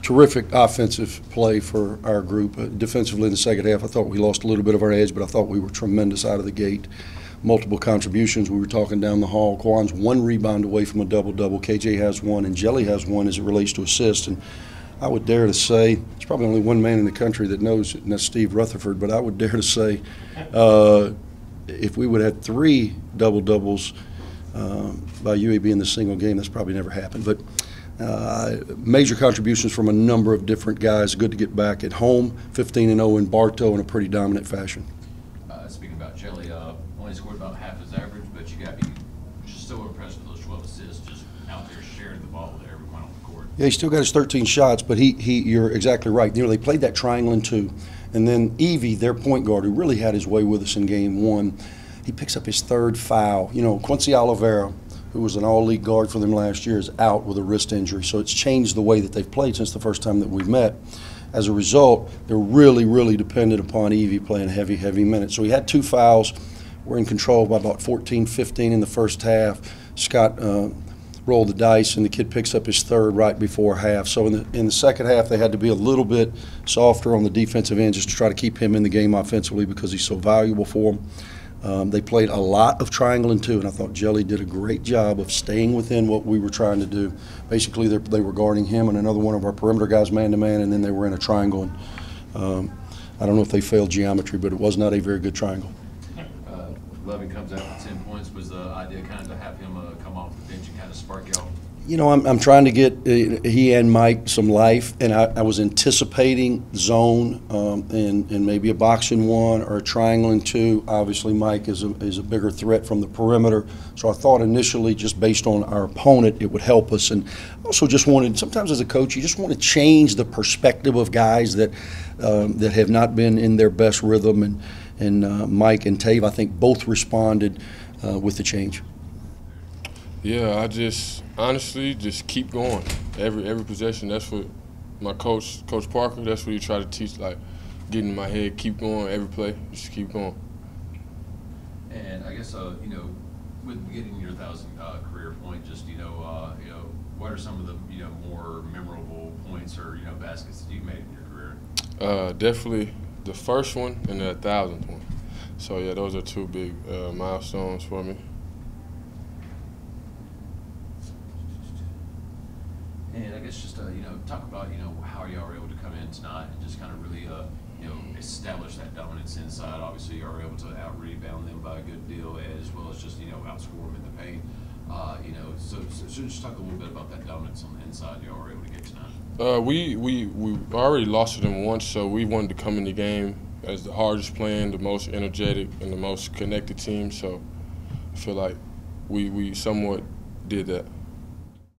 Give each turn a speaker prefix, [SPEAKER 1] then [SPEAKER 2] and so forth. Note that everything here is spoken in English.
[SPEAKER 1] Terrific offensive play for our group. Defensively in the second half, I thought we lost a little bit of our edge, but I thought we were tremendous out of the gate. Multiple contributions. We were talking down the hall. Quan's one rebound away from a double-double. KJ has one, and Jelly has one as it relates to assists. And I would dare to say, there's probably only one man in the country that knows it, and that's Steve Rutherford, but I would dare to say if we would have 3 double-doubles by UAB in the single game, that's probably never happened. But major contributions from a number of different guys. Good to get back at home, 15-0 in Bartow in a pretty dominant fashion.
[SPEAKER 2] Speaking about Jelly, only scored about half his average, but you got to be just so impressed with those 12 assists, just out there sharing the ball with everyone on the court.
[SPEAKER 1] Yeah, he still got his 13 shots, but you're exactly right. They played that triangle in 2, and then Evie, their point guard, who really had his way with us in game 1, he picks up his 3rd foul. Quincy Oliveira, who was an all-league guard for them last year, is out with a wrist injury. So it's changed the way that they've played since the first time that we met. As a result, they're really, really dependent upon Evie playing heavy, heavy minutes. So we had 2 fouls. We're in control by about 14-15 in the first half. Scott rolled the dice, and the kid picks up his 3rd right before half. So in the second half, they had to be a little bit softer on the defensive end just to try to keep him in the game offensively because he's so valuable for them. They played a lot of triangle in 2, and I thought Jelly did a great job of staying within what we were trying to do. Basically, they were guarding him and another one of our perimeter guys man-to-man, and then they were in a triangle. And, I don't know if they failed geometry, but it was not a very good triangle.
[SPEAKER 2] Levy comes out with 10 points. Was the idea kind of to have him come off the bench and kind of spark y'all?
[SPEAKER 1] I'm trying to get he and Mike some life, and I was anticipating zone and maybe a box in 1 or a triangle in 2. Obviously, Mike is a bigger threat from the perimeter, so I thought initially, just based on our opponent, it would help us. And also just wanted, sometimes as a coach, you just want to change the perspective of guys that have not been in their best rhythm. And Mike and Tave, I think, both responded with the change.
[SPEAKER 3] Yeah, I just honestly just keep going. Every possession. That's what my coach Parker. That's what he tried to teach. Like, get in my head, keep going. Every play, just keep going.
[SPEAKER 2] And I guess with getting your 1,000 career point, just what are some of the more memorable points or baskets that you've made in your career?
[SPEAKER 3] Definitely the first one and the 1,000th one. So yeah, those are 2 big milestones for me.
[SPEAKER 2] And I guess just talk about how y'all were able to come in tonight and just kind of really establish that dominance inside. Obviously, you were able to out rebound them by a good deal, as well as just outscore them in the paint. So just talk a little bit about that dominance on the inside y'all were able to get tonight.
[SPEAKER 3] We already lost to them once, so we wanted to come in the game as the hardest playing, the most energetic, and the most connected team. So I feel like we somewhat did that.